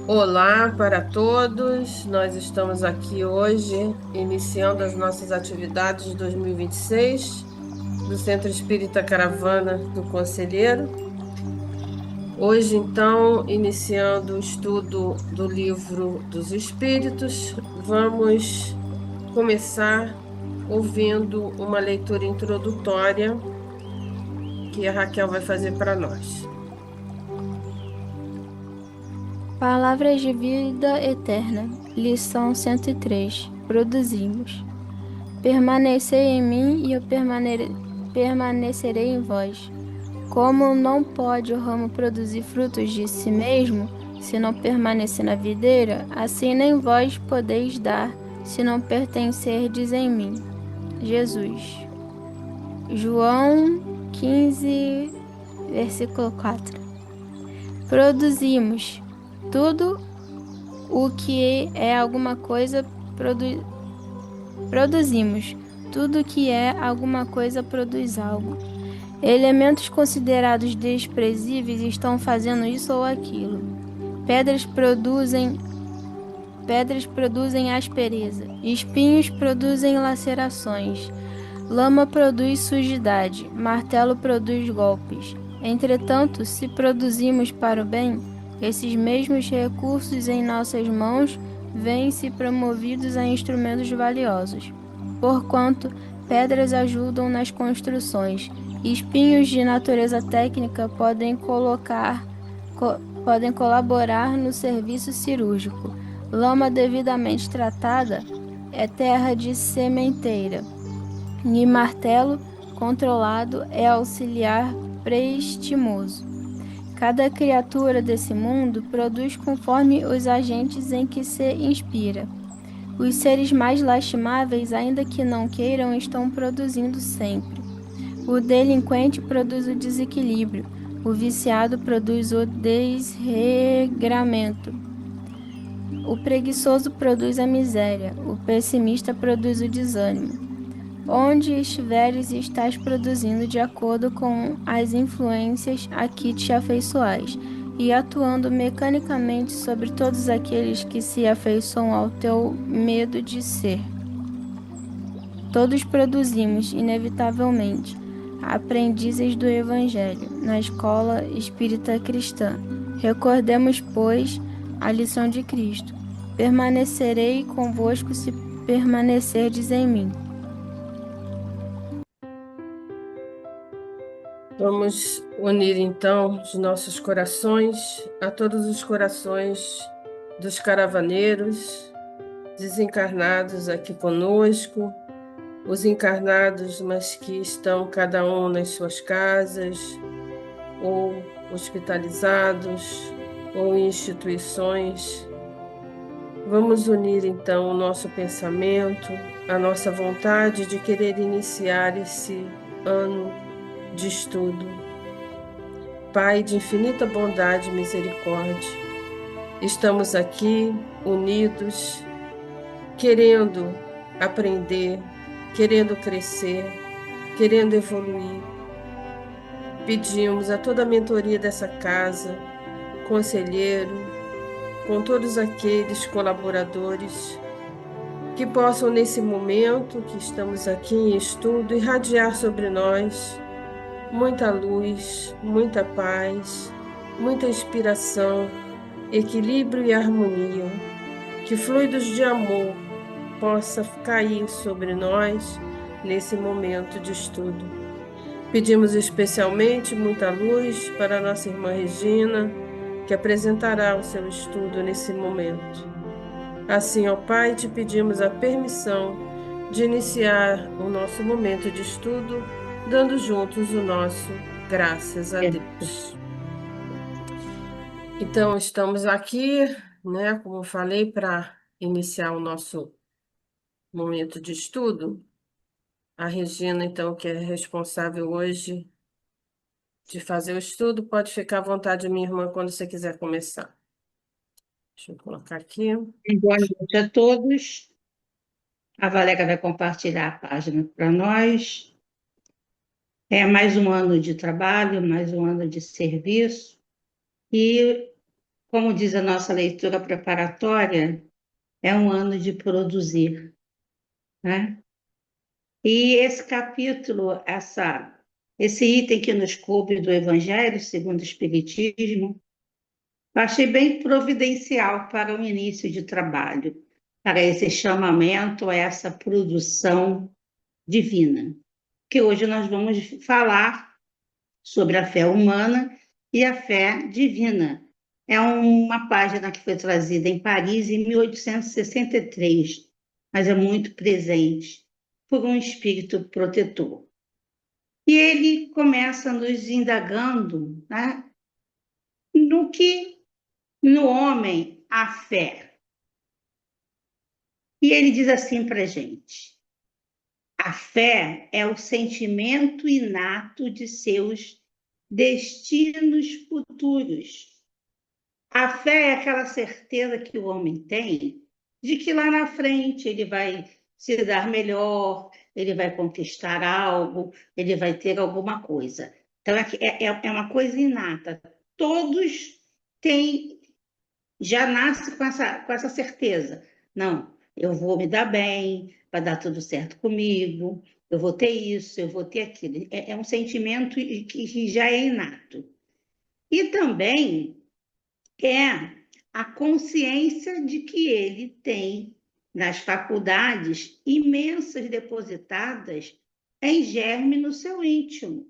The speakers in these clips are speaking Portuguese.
Olá para todos, nós estamos aqui hoje iniciando as nossas atividades de 2026 do Centro Espírita Caravana do Conselheiro. Hoje, então, iniciando o estudo do Livro dos Espíritos, vamos começar ouvindo uma leitura introdutória que a Raquel vai fazer para nós. Palavras de vida eterna. Lição 103. Produzimos. Permanecei em mim e eu permanecerei em vós. Como não pode o ramo produzir frutos de si mesmo, se não permanecer na videira, assim nem vós podeis dar, se não pertencerdes em mim. Jesus. João 15, versículo 4. Produzimos. Tudo o que é alguma coisa produzimos. Tudo que é alguma coisa produz algo. Elementos considerados desprezíveis estão fazendo isso ou aquilo. Pedras produzem Pedras produzem aspereza, espinhos produzem lacerações, lama produz sujidade, martelo produz golpes. Entretanto, se produzimos para o bem, esses mesmos recursos em nossas mãos vêm-se promovidos a instrumentos valiosos. Porquanto, pedras ajudam nas construções, espinhos de natureza técnica podem colaborar no serviço cirúrgico. Lama devidamente tratada é terra de sementeira, e martelo controlado é auxiliar prestimoso. Cada criatura desse mundo produz conforme os agentes em que se inspira. Os seres mais lastimáveis, ainda que não queiram, estão produzindo sempre. O delinquente produz o desequilíbrio, o viciado produz o desregramento. O preguiçoso produz a miséria, o pessimista produz o desânimo. Onde estiveres, estás produzindo de acordo com as influências a que te afeiçoais, e atuando mecanicamente sobre todos aqueles que se afeiçoam ao teu medo de ser. Todos produzimos, inevitavelmente, aprendizes do Evangelho, na escola espírita cristã. Recordemos, pois, a lição de Cristo. Permanecerei convosco se permanecerdes em mim. Vamos unir então os nossos corações a todos os corações dos caravaneiros desencarnados aqui conosco, os encarnados, mas que estão cada um nas suas casas, ou hospitalizados, ou em instituições. Vamos unir então o nosso pensamento, a nossa vontade de querer iniciar esse ano de estudo. Pai de infinita bondade e misericórdia, estamos aqui unidos, querendo aprender, querendo crescer, querendo evoluir. Pedimos a toda a mentoria dessa casa, conselheiro, com todos aqueles colaboradores que possam, nesse momento que estamos aqui em estudo, irradiar sobre nós muita luz, muita paz, muita inspiração, equilíbrio e harmonia, que fluidos de amor possa cair sobre nós nesse momento de estudo. Pedimos especialmente muita luz para a nossa irmã Regina, que apresentará o seu estudo nesse momento. Assim, ó Pai, te pedimos a permissão de iniciar o nosso momento de estudo, dando juntos o nosso graças a Deus. Então, estamos aqui, né, como eu falei, para iniciar o nosso momento de estudo. A Regina, então, que é responsável hoje de fazer o estudo, pode ficar à vontade, minha irmã, quando você quiser começar. Deixa eu colocar aqui. Boa noite a todos. A Valéria vai compartilhar a página para nós. É mais um ano de trabalho, mais um ano de serviço. E, como diz a nossa leitura preparatória, é um ano de produzir, né? E esse capítulo, esse item que nos coube do Evangelho segundo o Espiritismo, eu achei bem providencial para o início de trabalho, para esse chamamento, essa produção divina. Que hoje nós vamos falar sobre a fé humana e a fé divina. É uma página que foi trazida em Paris em 1863, mas é muito presente por um espírito protetor. E ele começa nos indagando, né, no que no homem há fé. E ele diz assim para a gente: a fé é o sentimento inato de seus destinos futuros. A fé é aquela certeza que o homem tem de que lá na frente ele vai se dar melhor, ele vai conquistar algo, ele vai ter alguma coisa. Então, é uma coisa inata. Todos têm, já nascem com essa certeza. Não, eu vou me dar bem, vai dar tudo certo comigo, eu vou ter isso, eu vou ter aquilo. É um sentimento que já é inato. E também é a consciência de que ele tem nas faculdades imensas depositadas em germe no seu íntimo.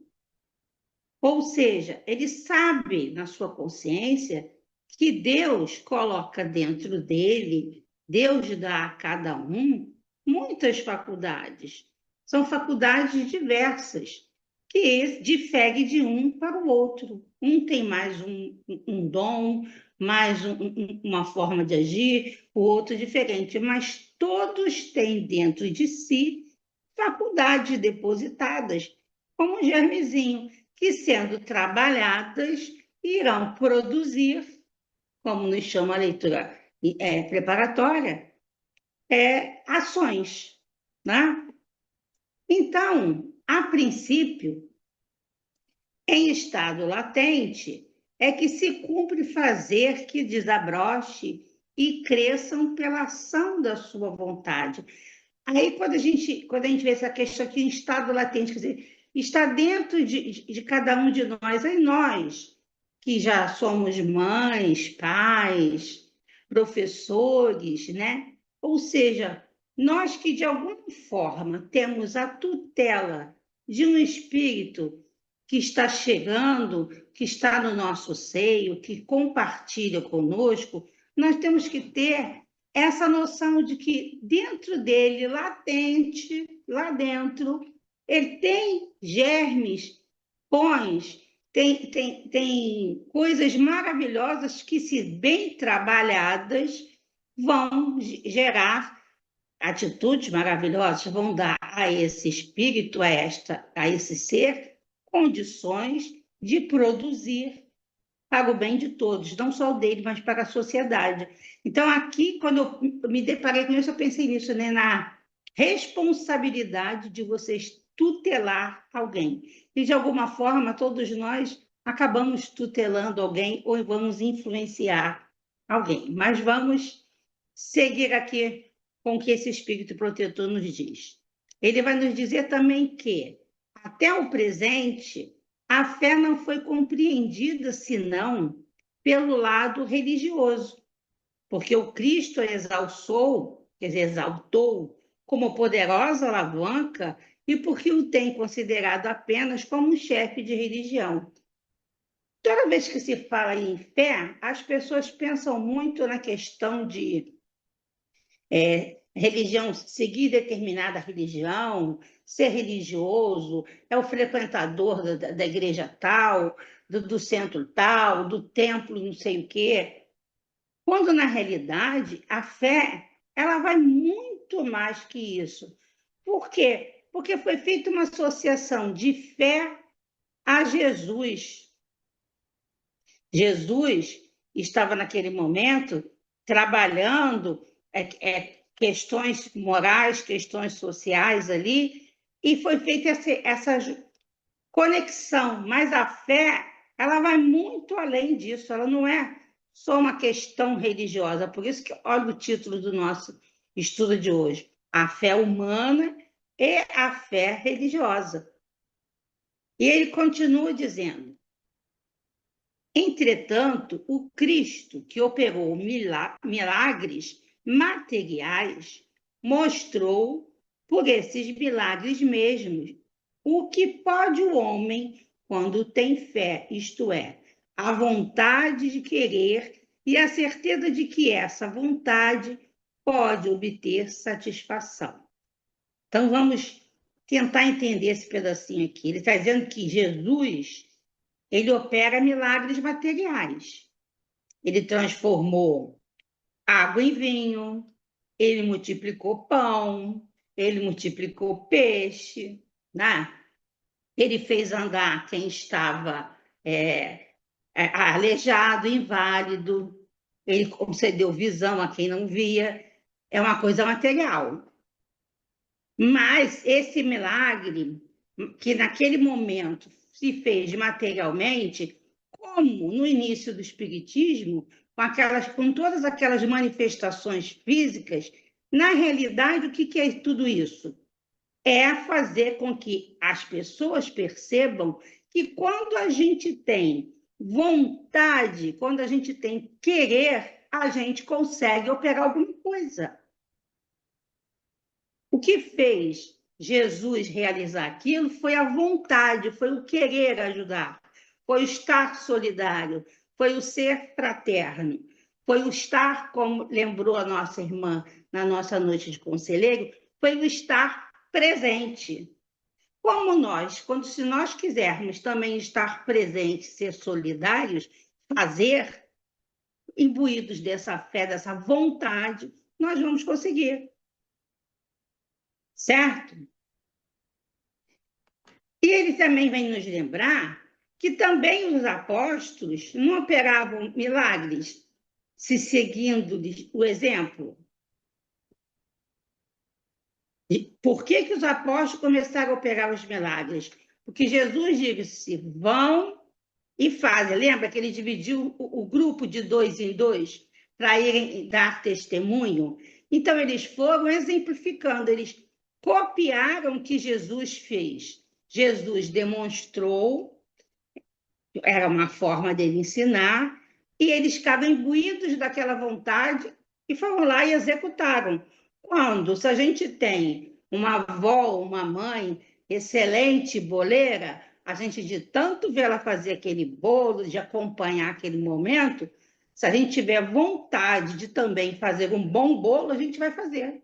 Ou seja, ele sabe na sua consciência que Deus coloca dentro dele, Deus dá a cada um muitas faculdades. São faculdades diversas, que diferem de um para o outro. Um tem mais um dom, mais uma forma de agir, o outro diferente, mas todos têm dentro de si faculdades depositadas, como um germezinho, que, sendo trabalhadas, irão produzir, como nos chama a leitura preparatória, ações, né? Então, a princípio, em estado latente, é que se cumpre fazer que desabroche e cresçam pela ação da sua vontade. Aí, quando a gente vê essa questão aqui em estado latente, quer dizer, está dentro de cada um de nós, aí nós, que já somos mães, pais, professores, né? Ou seja, nós que de alguma forma temos a tutela de um espírito que está chegando, que está no nosso seio, que compartilha conosco, nós temos que ter essa noção de que dentro dele, latente, lá dentro, ele tem germes bons, tem coisas maravilhosas que, se bem trabalhadas, vão gerar atitudes maravilhosas, vão dar a esse espírito, a esse ser, condições de produzir para o bem de todos, não só o dele, mas para a sociedade. Então, aqui, quando eu me deparei com isso, eu pensei nisso, né? Na responsabilidade de vocês tutelar alguém. E, de alguma forma, todos nós acabamos tutelando alguém ou vamos influenciar alguém. Mas vamos seguir aqui com o que esse espírito protetor nos diz. Ele vai nos dizer também que, até o presente, a fé não foi compreendida senão pelo lado religioso, porque o Cristo a exalçou, quer dizer, exaltou como poderosa alavanca e porque o tem considerado apenas como um chefe de religião. Toda vez que se fala em fé, as pessoas pensam muito na questão de religião, seguir determinada religião, ser religioso, é o frequentador da igreja tal, do centro tal, do templo não sei o quê. Quando, na realidade, a fé ela vai muito mais que isso. Por quê? Porque foi feita uma associação de fé a Jesus. Jesus estava, naquele momento, trabalhando questões morais, questões sociais ali, e foi feita essa conexão. Mas a fé, ela vai muito além disso, ela não é só uma questão religiosa. Por isso que olha o título do nosso estudo de hoje: a fé humana e a fé religiosa. E ele continua dizendo: entretanto, o Cristo, que operou milagres materiais, mostrou por esses milagres mesmos o que pode o homem quando tem fé, isto é, a vontade de querer e a certeza de que essa vontade pode obter satisfação. Então, vamos tentar entender esse pedacinho aqui. Ele está dizendo que Jesus, ele opera milagres materiais. Ele transformou água em vinho, ele multiplicou pão, ele multiplicou peixe, né? Ele fez andar quem estava aleijado, inválido, ele concedeu visão a quem não via. É uma coisa material. Mas esse milagre, que naquele momento se fez materialmente, como no início do Espiritismo, com todas aquelas manifestações físicas, na realidade, o que é tudo isso? É fazer com que as pessoas percebam que quando a gente tem vontade, quando a gente tem querer, a gente consegue operar alguma coisa. O que fez Jesus realizar aquilo foi a vontade, foi o querer ajudar, foi o estar solidário, foi o ser fraterno, foi o estar, como lembrou a nossa irmã na nossa noite de conselheiro, foi o estar presente. Como nós, se nós quisermos também estar presentes, ser solidários, fazer, imbuídos dessa fé, dessa vontade, nós vamos conseguir. Certo? E ele também vem nos lembrar que também os apóstolos não operavam milagres se seguindo o exemplo. E por que os apóstolos começaram a operar os milagres? Porque Jesus disse: vão e fazem. Lembra que ele dividiu o grupo de 2 em 2 para irem dar testemunho? Então, eles foram exemplificando, eles copiaram o que Jesus fez. Jesus demonstrou, era uma forma dele ensinar, e eles ficaram imbuídos daquela vontade e foram lá e executaram. Se a gente tem uma avó, uma mãe excelente boleira, a gente de tanto ver ela fazer aquele bolo, de acompanhar aquele momento, se a gente tiver vontade de também fazer um bom bolo, a gente vai fazer.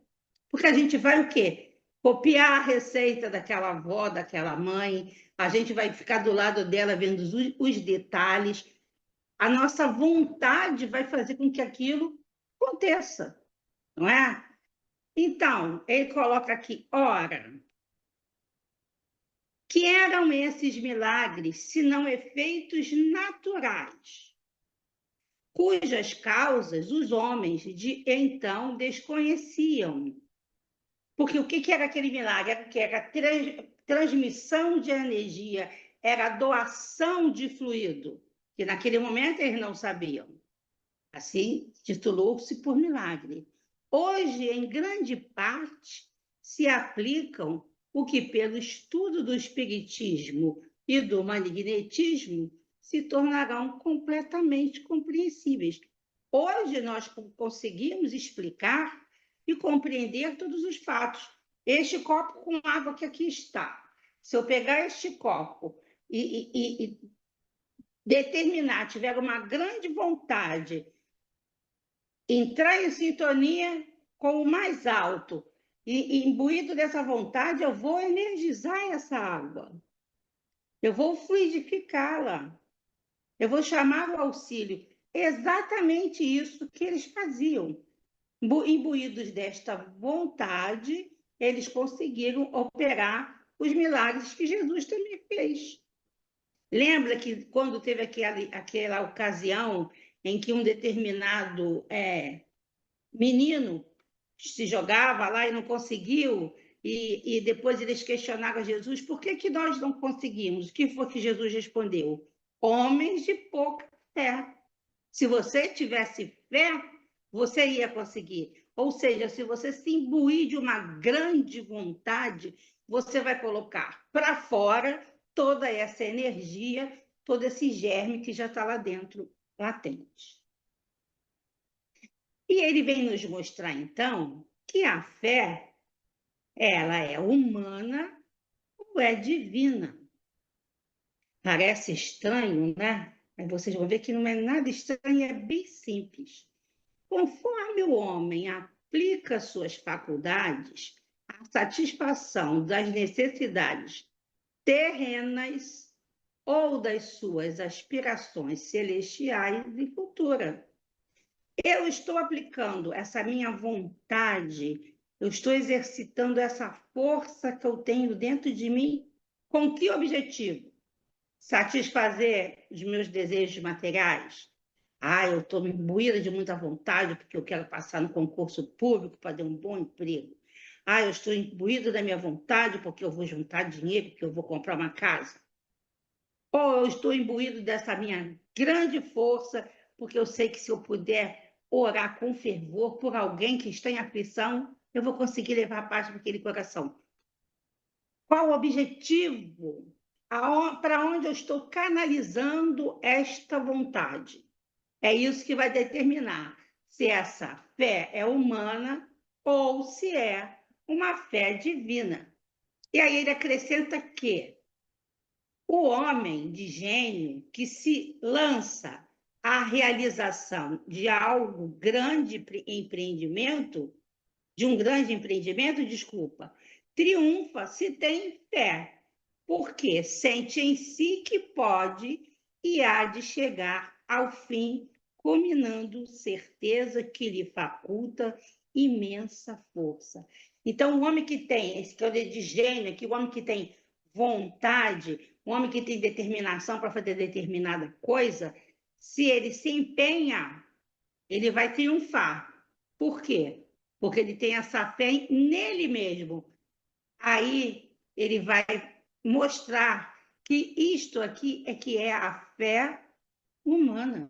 Porque a gente vai o quê? Copiar a receita daquela avó, daquela mãe, a gente vai ficar do lado dela vendo os detalhes. A nossa vontade vai fazer com que aquilo aconteça, não é? Então, ele coloca aqui, ora, que eram esses milagres, se não efeitos naturais, cujas causas os homens de então desconheciam. Porque o que era aquele milagre? Era transmissão de energia, era doação de fluido, que naquele momento eles não sabiam. Assim, titulou-se por milagre. Hoje, em grande parte, se aplicam o que, pelo estudo do espiritismo e do magnetismo, se tornarão completamente compreensíveis. Hoje, nós conseguimos explicar e compreender todos os fatos. Este copo com água que aqui está, se eu pegar este copo e determinar, tiver uma grande vontade, entrar em sintonia com o mais alto e imbuído dessa vontade, eu vou energizar essa água. Eu vou fluidificá-la. Eu vou chamar o auxílio. Exatamente isso que eles faziam. Imbuídos desta vontade, eles conseguiram operar os milagres que Jesus também fez. Lembra que quando teve aquela ocasião em que um determinado menino se jogava lá e não conseguiu, e depois eles questionaram a Jesus, por que nós não conseguimos? O que foi que Jesus respondeu? Homens de pouca fé. Se você tivesse fé, você ia conseguir. Ou seja, se você se imbuir de uma grande vontade, você vai colocar para fora toda essa energia, todo esse germe que já está lá dentro, latente. E ele vem nos mostrar, então, que a fé, ela é humana ou é divina. Parece estranho, né? Mas vocês vão ver que não é nada estranho, é bem simples. Conforme o homem aplica suas faculdades à satisfação das necessidades terrenas ou das suas aspirações celestiais e futuras. Eu estou aplicando essa minha vontade, eu estou exercitando essa força que eu tenho dentro de mim, com que objetivo? Satisfazer os meus desejos materiais? Eu estou imbuída de muita vontade porque eu quero passar no concurso público para ter um bom emprego. Eu estou imbuída da minha vontade porque eu vou juntar dinheiro, porque eu vou comprar uma casa. Ou eu estou imbuído dessa minha grande força porque eu sei que se eu puder orar com fervor por alguém que está em aflição, eu vou conseguir levar paz para aquele coração. Qual o objetivo? Para onde eu estou canalizando esta vontade? É isso que vai determinar se essa fé é humana ou se é uma fé divina. E aí ele acrescenta que o homem de gênio que se lança à realização de algo grande empreendimento, de um grande empreendimento, desculpa, triunfa se tem fé, porque sente em si que pode e há de chegar ao fim, culminando certeza que lhe faculta imensa força. Então, o homem que tem, esse que eu dei de gênio aqui, o homem que tem vontade, o homem que tem determinação para fazer determinada coisa, se ele se empenha, ele vai triunfar. Por quê? Porque ele tem essa fé nele mesmo. Aí ele vai mostrar que isto aqui é que é a fé humana.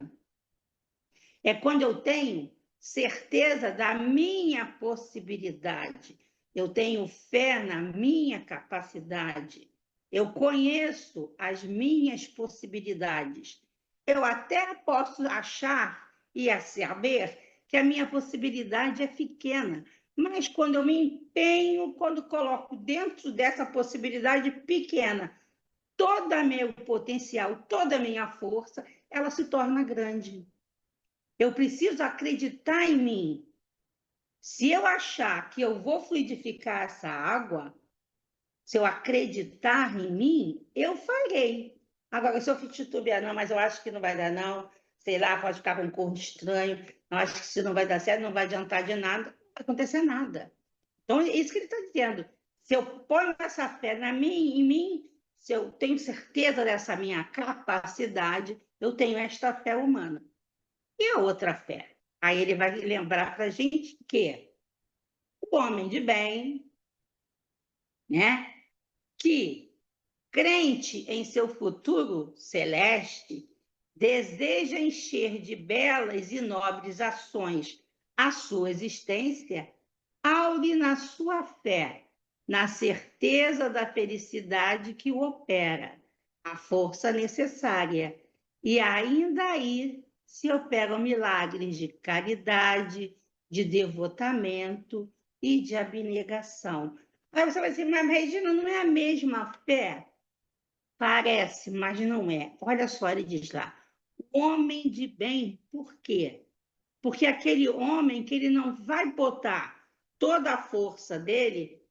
É quando eu tenho certeza da minha possibilidade, eu tenho fé na minha capacidade, eu conheço as minhas possibilidades. Eu até posso achar e saber que a minha possibilidade é pequena, mas quando eu me empenho, quando coloco dentro dessa possibilidade pequena todo meu potencial, toda a minha força, ela se torna grande. Eu preciso acreditar em mim. Se eu achar que eu vou fluidificar essa água, se eu acreditar em mim, eu farei. Agora, se eu titubear, não, mas eu acho que não vai dar, não. Sei lá, pode ficar com um corpo estranho. Eu acho que se não vai dar certo, não vai adiantar de nada. Não vai acontecer nada. Então, é isso que ele está dizendo. Se eu ponho essa fé em mim, se eu tenho certeza dessa minha capacidade, eu tenho esta fé humana. E a outra fé? Aí ele vai lembrar para a gente que o homem de bem, né, que crente em seu futuro celeste, deseja encher de belas e nobres ações a sua existência, aure na sua fé, na certeza da felicidade que o opera, a força necessária, e ainda aí se operam milagres de caridade, de devotamento e de abnegação. Aí você vai dizer, mas Regina, não é a mesma fé? Parece, mas não é. Olha só, ele diz lá, homem de bem, por quê? Porque aquele homem que ele não vai botar toda a força dele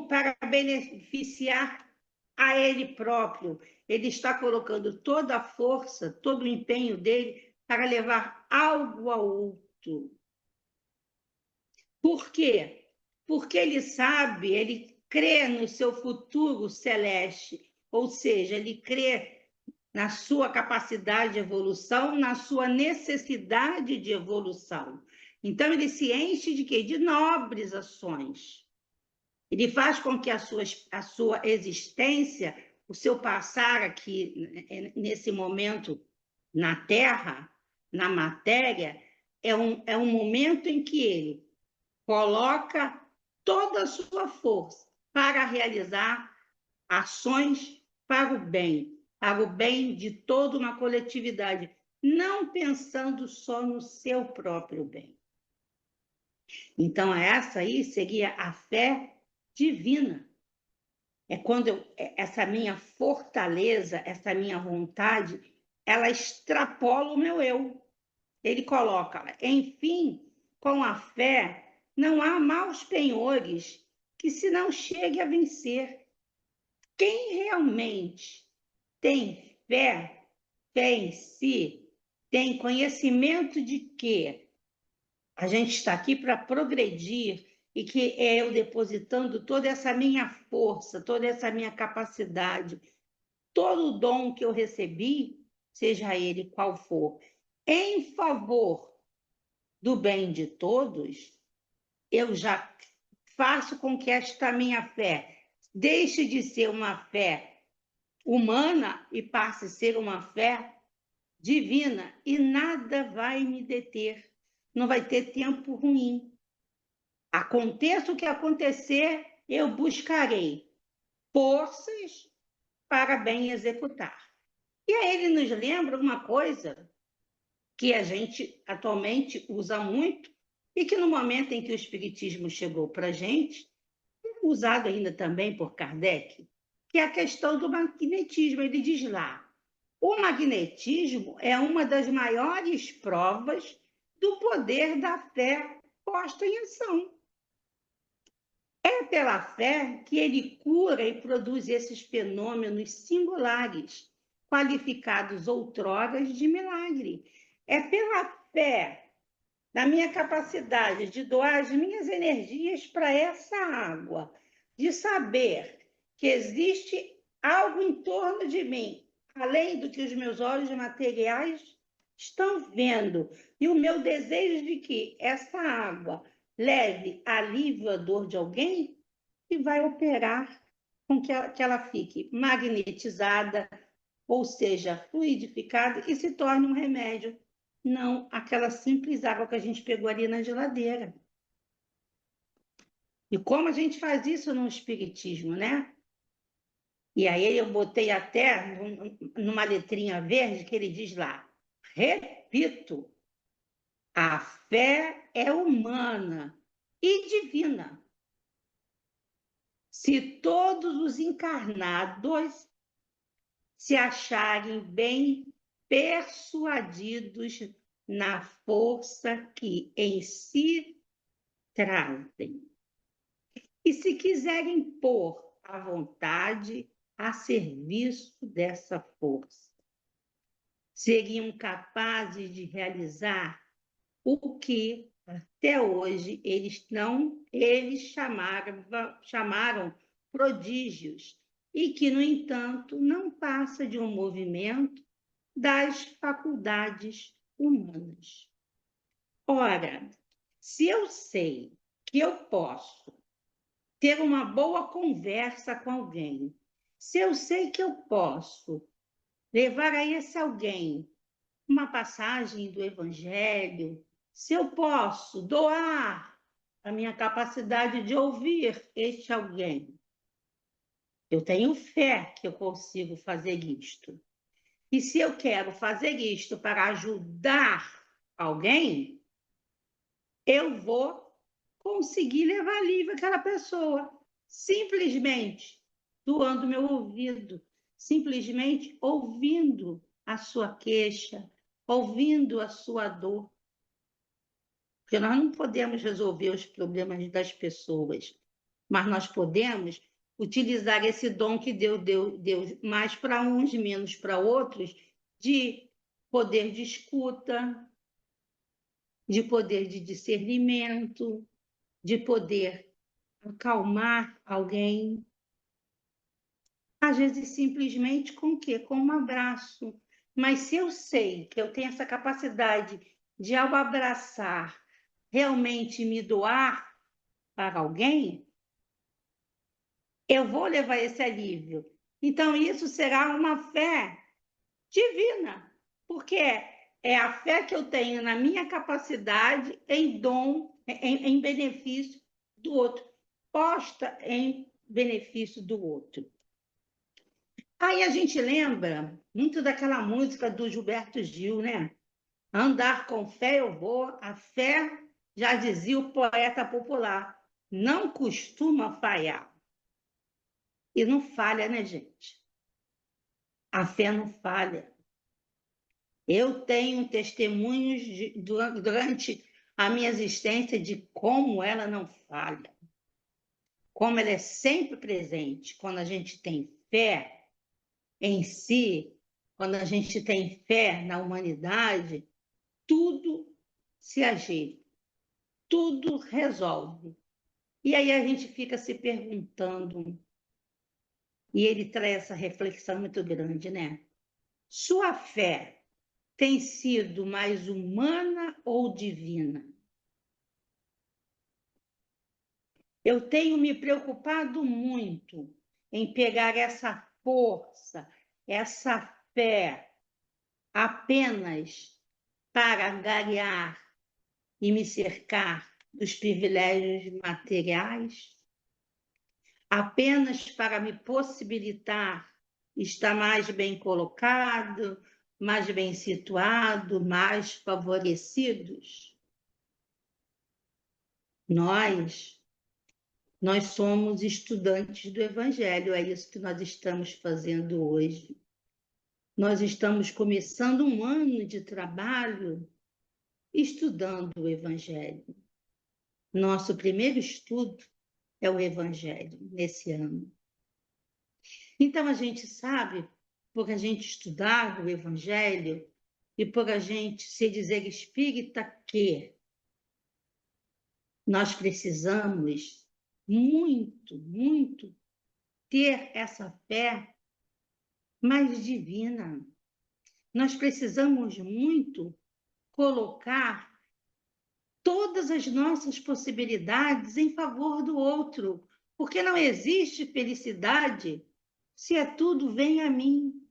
para beneficiar a ele próprio. Ele está colocando toda a força, todo o empenho dele para levar algo ao outro. Por quê? Porque ele sabe, ele crê no seu futuro celeste, ou seja, ele crê na sua capacidade de evolução, na sua necessidade de evolução. Então, ele se enche de quê? De nobres ações. Ele faz com que a sua existência, o seu passar aqui, nesse momento na Terra, na matéria, é um momento em que ele coloca toda a sua força para realizar ações para o bem de toda uma coletividade, não pensando só no seu próprio bem. Então, essa aí seria a fé divina. É quando essa minha fortaleza, essa minha vontade, ela extrapola o meu eu. Ele coloca, enfim, com a fé, não há maus penhores que se não chegue a vencer. Quem realmente tem fé, fé em si, tem conhecimento de que a gente está aqui para progredir e que é eu depositando toda essa minha força, toda essa minha capacidade, todo o dom que eu recebi, seja ele qual for, em favor do bem de todos, eu já faço com que esta minha fé deixe de ser uma fé humana e passe a ser uma fé divina, e nada vai me deter. Não vai ter tempo ruim. Aconteça o que acontecer, eu buscarei forças para bem executar. E aí ele nos lembra uma coisa que a gente atualmente usa muito e que no momento em que o Espiritismo chegou para a gente, é usado ainda também por Kardec, que é a questão do magnetismo. Ele diz lá, o magnetismo é uma das maiores provas do poder da fé posta em ação. É pela fé que ele cura e produz esses fenômenos singulares, qualificados outrora de milagre. É pela fé na minha capacidade de doar as minhas energias para essa água, de saber que existe algo em torno de mim, além do que os meus olhos materiais estão vendo, e o meu desejo de que essa água leve alívio à dor de alguém, e vai operar com que ela fique magnetizada, ou seja, fluidificada, e se torne um remédio, não aquela simples água que a gente pegou ali na geladeira. E como a gente faz isso no Espiritismo, né? E aí eu botei até numa letrinha verde que ele diz lá, repito, a fé é humana e divina. Se todos os encarnados se acharem bem persuadidos na força que em si trazem. E se quiserem pôr a vontade a serviço dessa força, seriam capazes de realizar o que até hoje eles chamaram prodígios, e que, no entanto, não passa de um movimento das faculdades humanas. Ora, se eu sei que eu posso ter uma boa conversa com alguém, se eu sei que eu posso levar a esse alguém uma passagem do Evangelho, se eu posso doar a minha capacidade de ouvir este alguém, eu tenho fé que eu consigo fazer isto. E se eu quero fazer isto para ajudar alguém, eu vou conseguir levar alívio àquela pessoa, simplesmente doando meu ouvido, simplesmente ouvindo a sua queixa, ouvindo a sua dor. Porque nós não podemos resolver os problemas das pessoas, mas nós podemos utilizar esse dom que Deus deu mais para uns, menos para outros, de poder de escuta, de poder de discernimento, de poder acalmar alguém. Às vezes, simplesmente com o quê? Com um abraço. Mas se eu sei que eu tenho essa capacidade de, ao abraçar, realmente me doar para alguém, eu vou levar esse alívio. Então, isso será uma fé divina, porque é a fé que eu tenho na minha capacidade em dom, em benefício do outro, posta em benefício do outro. Aí a gente lembra muito daquela música do Gilberto Gil, né? Andar com fé eu vou, a fé, já dizia o poeta popular, não costuma falhar. E não falha, né, gente? A fé não falha. Eu tenho testemunhos durante a minha existência de como ela não falha, como ela é sempre presente. Quando a gente tem fé em si, quando a gente tem fé na humanidade, tudo se ajeita, tudo resolve. E aí a gente fica se perguntando, e ele traz essa reflexão muito grande, né? Sua fé tem sido mais humana ou divina? Eu tenho me preocupado muito em pegar essa força, essa fé, apenas para angariar e me cercar dos privilégios materiais, apenas para me possibilitar estar mais bem colocado, mais bem situado, mais favorecidos. Nós Nós somos estudantes do Evangelho, é isso que nós estamos fazendo hoje. Nós estamos começando um ano de trabalho estudando o Evangelho. Nosso primeiro estudo é o Evangelho nesse ano. Então a gente sabe, por a gente estudar o Evangelho e por a gente se dizer espírita, que nós precisamos muito, muito ter essa fé mais divina. Nós precisamos muito colocar todas as nossas possibilidades em favor do outro, porque não existe felicidade se é tudo vem a mim.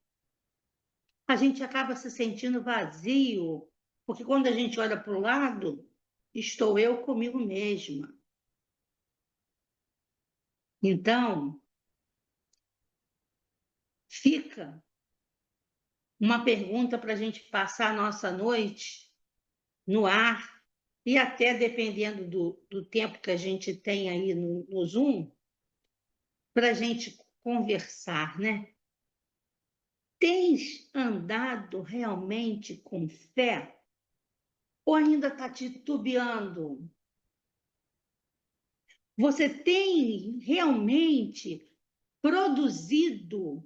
A gente acaba se sentindo vazio, porque quando a gente olha para o lado, estou eu comigo mesma. Então, fica uma pergunta para a gente passar a nossa noite no ar, e até dependendo do tempo que a gente tem aí no Zoom, para a gente conversar, né? Tens andado realmente com fé? Ou ainda está titubeando? Você tem realmente produzido,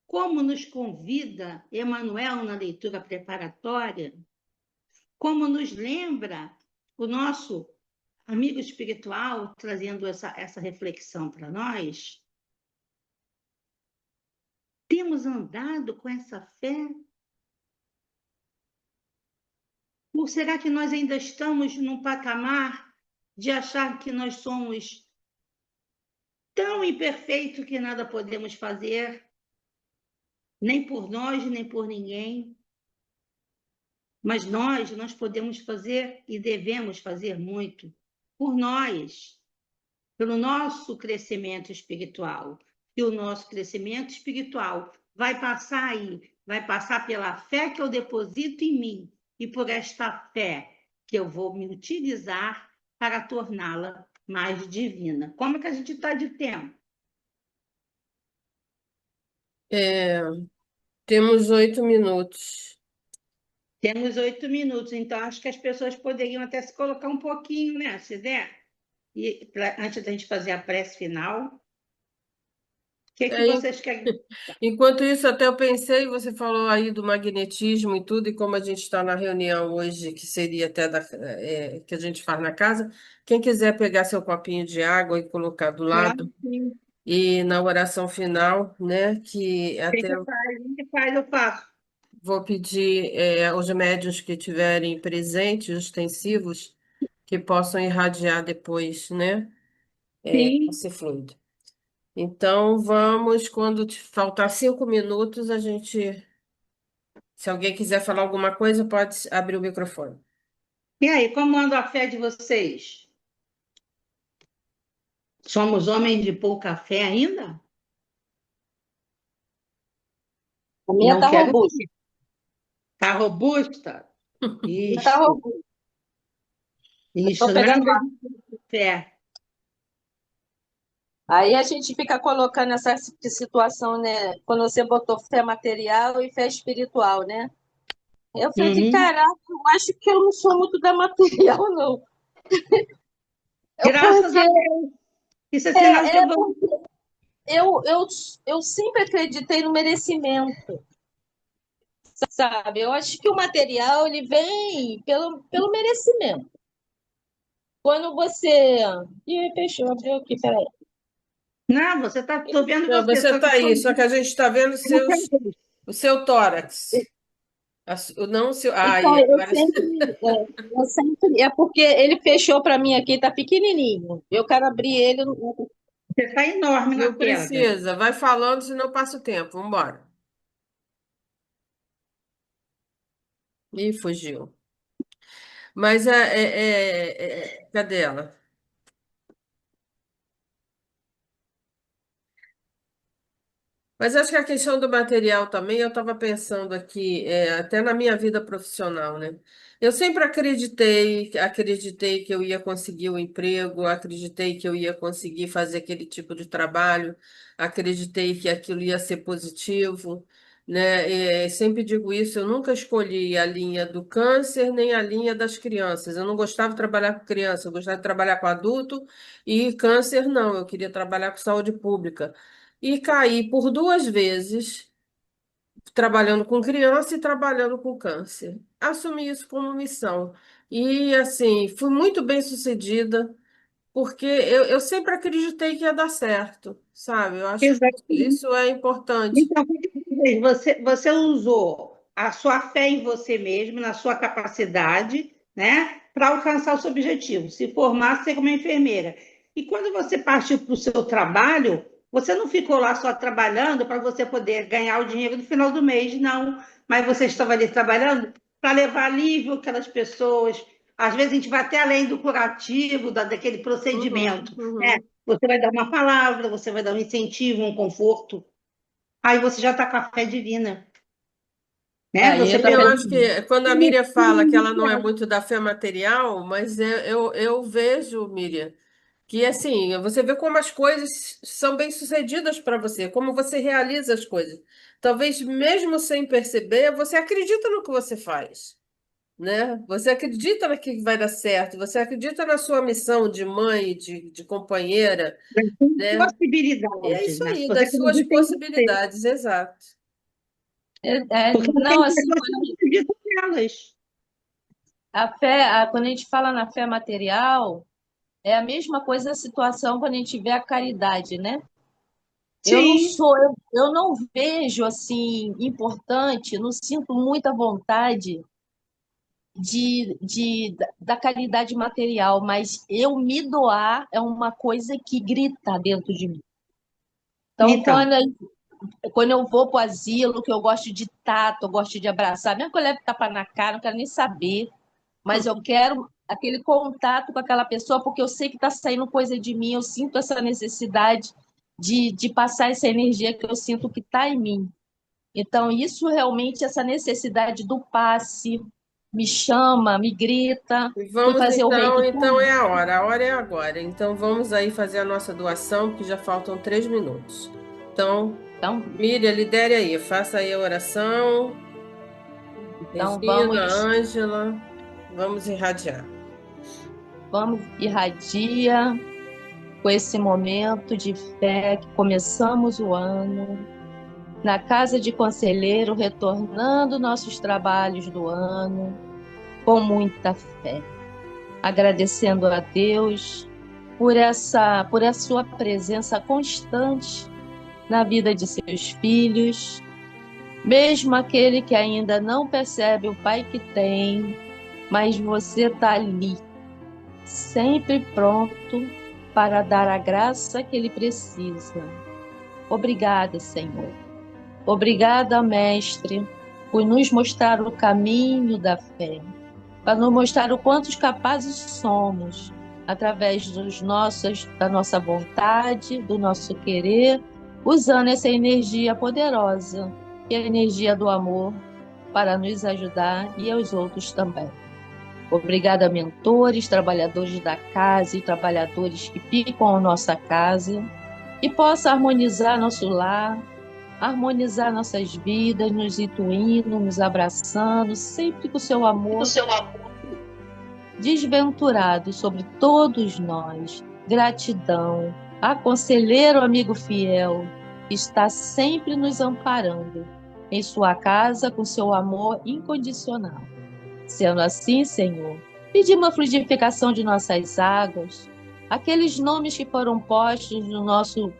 como nos convida Emmanuel na leitura preparatória, como nos lembra o nosso amigo espiritual trazendo essa reflexão para nós? Temos andado com essa fé? Ou será que nós ainda estamos num patamar de achar que nós somos tão imperfeitos que nada podemos fazer, nem por nós, nem por ninguém? Mas nós podemos fazer e devemos fazer muito por nós, pelo nosso crescimento espiritual. E o nosso crescimento espiritual vai passar aí, vai passar pela fé que eu deposito em mim e por esta fé que eu vou me utilizar para torná-la mais divina. Como é que a gente está de tempo? É, temos 8 minutos. Temos 8 minutos, então acho que as pessoas poderiam até se colocar um pouquinho, né, se der, antes da gente fazer a prece final. O que É, vocês querem? enquanto isso, até eu pensei, você falou aí do magnetismo e tudo, e como a gente está na reunião hoje, que seria até que a gente faz na casa, quem quiser pegar seu copinho de água e colocar do Claro, lado, sim. e na oração final, né, que O que até que faz? O que faz? Eu faço. vou pedir aos médiuns que tiverem presentes, ostensivos, que possam irradiar depois, né, Sim. esse fluido. Então, vamos, quando te faltar 5 minutos, a gente Se alguém quiser falar alguma coisa, pode abrir o microfone. E aí, como anda a fé de vocês? Somos homens de pouca fé ainda? A minha Não tá quero. robusta. Tá robusta? Tá Isso, robusta. Eu isso, tô pegando. nada de fé. Aí a gente fica colocando essa situação, né? Quando você botou fé material e fé espiritual, né? Eu falei, Uhum. caraca, eu acho que eu não sou muito da material, não. Graças Porque a Deus. Isso é sinal de evolução. porque eu sempre acreditei no merecimento, sabe? Eu acho que o material ele vem pelo merecimento. Quando você. Ih, fechou, abriu aqui, peraí. Não, você tá, tô vendo Não, você, você só que está aí, só que a gente está vendo o seu tórax. Não o seu. Então, Aí, agora. eu sempre, é porque ele fechou para mim aqui, tá pequenininho. Eu quero abrir ele. você está enorme na Não tela, Gabi. precisa, vai falando, senão passa o tempo. Vamos embora. Ih, fugiu. Mas cadê ela? Mas acho que a questão do material também, eu estava pensando aqui, até na minha vida profissional, né? Eu sempre acreditei que eu ia conseguir o emprego, acreditei que eu ia conseguir fazer aquele tipo de trabalho, acreditei que aquilo ia ser positivo, né? Sempre digo isso, eu nunca escolhi a linha do câncer nem a linha das crianças. Eu não gostava de trabalhar com criança, eu gostava de trabalhar com adulto e câncer não, eu queria trabalhar com saúde pública. E caí por 2 vezes trabalhando com criança e trabalhando com câncer. Assumi isso como missão. E, assim, fui muito bem sucedida, porque eu sempre acreditei que ia dar certo, sabe? Eu acho que Exatamente. isso é importante. Então, você usou a sua fé em você mesmo, na sua capacidade, né, para alcançar o seu objetivo, se formar, ser uma enfermeira. E quando você partiu para o seu trabalho, você não ficou lá só trabalhando para você poder ganhar o dinheiro no final do mês, não. Mas você estava ali trabalhando para levar alívio àquelas pessoas. Às vezes a gente vai até além do curativo, daquele Uhum, procedimento, né? uhum. Você vai dar uma palavra, você vai dar um incentivo, um conforto. Aí você já está com a fé divina, né? Aí Você entra a Eu fé pegou. acho divina. que quando a Miriam fala que ela não é muito da fé material, mas eu vejo, Miriam, que assim, você vê como as coisas são bem-sucedidas para você, como você realiza as coisas. Talvez mesmo sem perceber, você acredita no que você faz, né? Você acredita naquilo que vai dar certo, você acredita na sua missão de mãe, de companheira, né? E é Possibilidade, isso né? aí, Você das suas acredita em você, possibilidades, exato. porque Não, tem assim, pessoas que não acreditam nelas. a fé, quando a gente fala na fé material, é a mesma coisa a situação quando a gente vê a caridade, né? Eu não Sim, sou, eu não vejo assim importante, não sinto muita vontade da caridade material, mas eu me doar é uma coisa que grita dentro de mim. Então, então. quando eu vou para o asilo, que eu gosto de tato, eu gosto de abraçar, mesmo que eu leve tapa na cara, não quero nem saber, mas eu quero aquele contato com aquela pessoa, porque eu sei que está saindo coisa de mim, eu sinto essa necessidade de passar essa energia que eu sinto que está em mim. Então, isso realmente, essa necessidade do passe, me chama, me grita, fui Vamos fazer o então, reiki então tudo. é a hora é agora. Então vamos aí fazer a nossa doação, porque já faltam 3 minutos. Então, Então, Miriam, lidere aí, faça aí a oração. então Regina, Ângela, vamos irradiar. vamos irradia com esse momento de fé que começamos o ano, na casa de conselheiro, retornando nossos trabalhos do ano, com muita fé, agradecendo a Deus por a sua presença constante na vida de seus filhos, mesmo aquele que ainda não percebe o pai que tem, mas você está ali, sempre pronto para dar a graça que ele precisa. Obrigada, Senhor. Obrigada, Mestre, por nos mostrar o caminho da fé, para nos mostrar o quantos capazes somos, através da nossa vontade, do nosso querer, usando essa energia poderosa, que é a energia do amor, para nos ajudar e aos outros também. Obrigada, mentores, trabalhadores da casa e trabalhadores que ficam à nossa casa, e possa harmonizar nosso lar, harmonizar nossas vidas, nos intuindo, nos abraçando, sempre com o seu amor desventurado sobre todos nós. Gratidão, a conselheiro amigo fiel, que está sempre nos amparando em sua casa com seu amor incondicional. Sendo assim, Senhor, pedimos a fluidificação de nossas águas, aqueles nomes que foram postos no, nossa,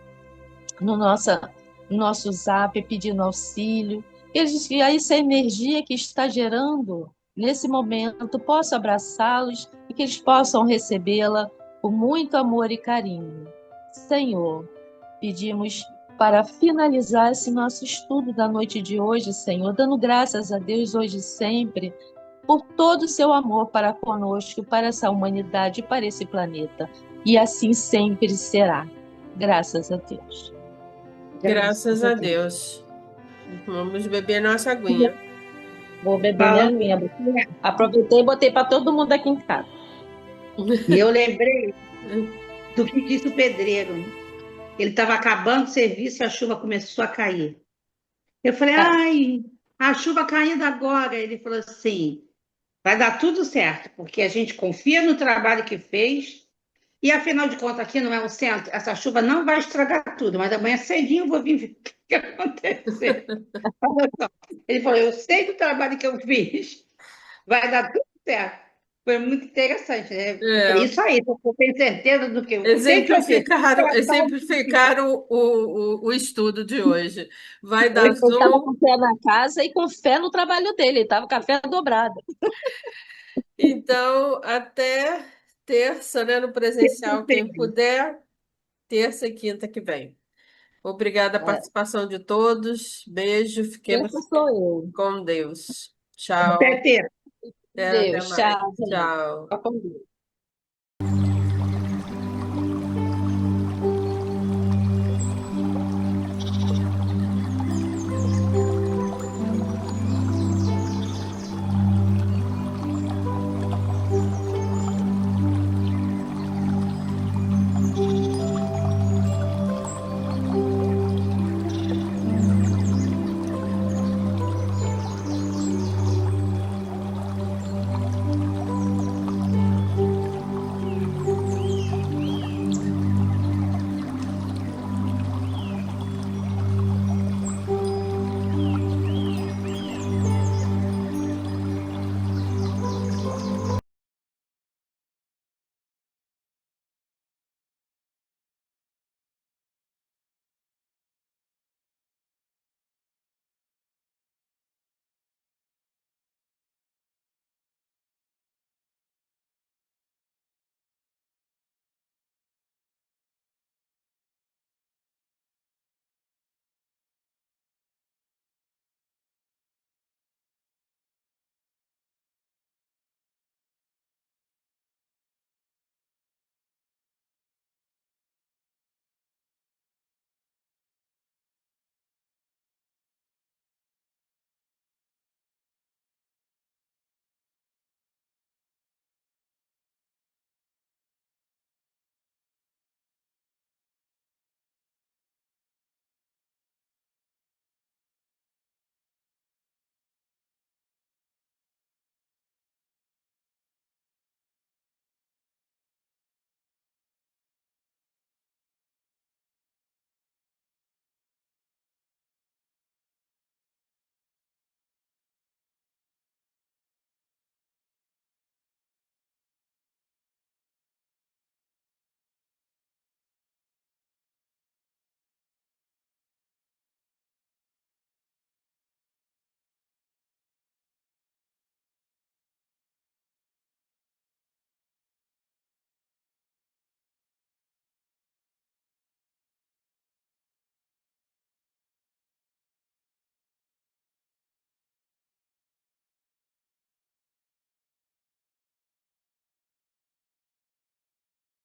no nosso zap pedindo auxílio, que essa energia que está gerando nesse momento possa abraçá-los e que eles possam recebê-la com muito amor e carinho. Senhor, pedimos para finalizar esse nosso estudo da noite de hoje, Senhor, dando graças a Deus hoje e sempre por todo o seu amor para conosco, para essa humanidade, para esse planeta. E assim sempre será. Graças a Deus. Graças a Deus. Vamos beber nossa aguinha. Vou beber minha aguinha. Aproveitei e botei para todo mundo aqui em casa. E eu lembrei do que disse o pedreiro. Ele estava acabando o serviço e a chuva começou a cair. Eu falei, ai, a chuva caindo agora. Ele falou assim, vai dar tudo certo, porque a gente confia no trabalho que fez e, afinal de contas, aqui não é o centro, essa chuva não vai estragar tudo, mas amanhã cedinho eu vou vir ver o que aconteceu. Ele falou, eu sei do trabalho que eu fiz, vai dar tudo certo. Foi muito interessante, né? É isso aí, eu tenho certeza do que eu sei que eu fiz. Exemplificaram o estudo de hoje. Vai dar Ele estava zoom. com fé na casa e com fé no trabalho dele, ele estava com a fé dobrada. Então, até terça, né, no presencial, quem puder, terça e quinta que vem. Obrigada a participação de todos. Beijo, fiquemos Essa sou eu. com Deus. Tchau. Pepe, Até Deus, mais. tchau, gente. Tchau. Fica com Deus.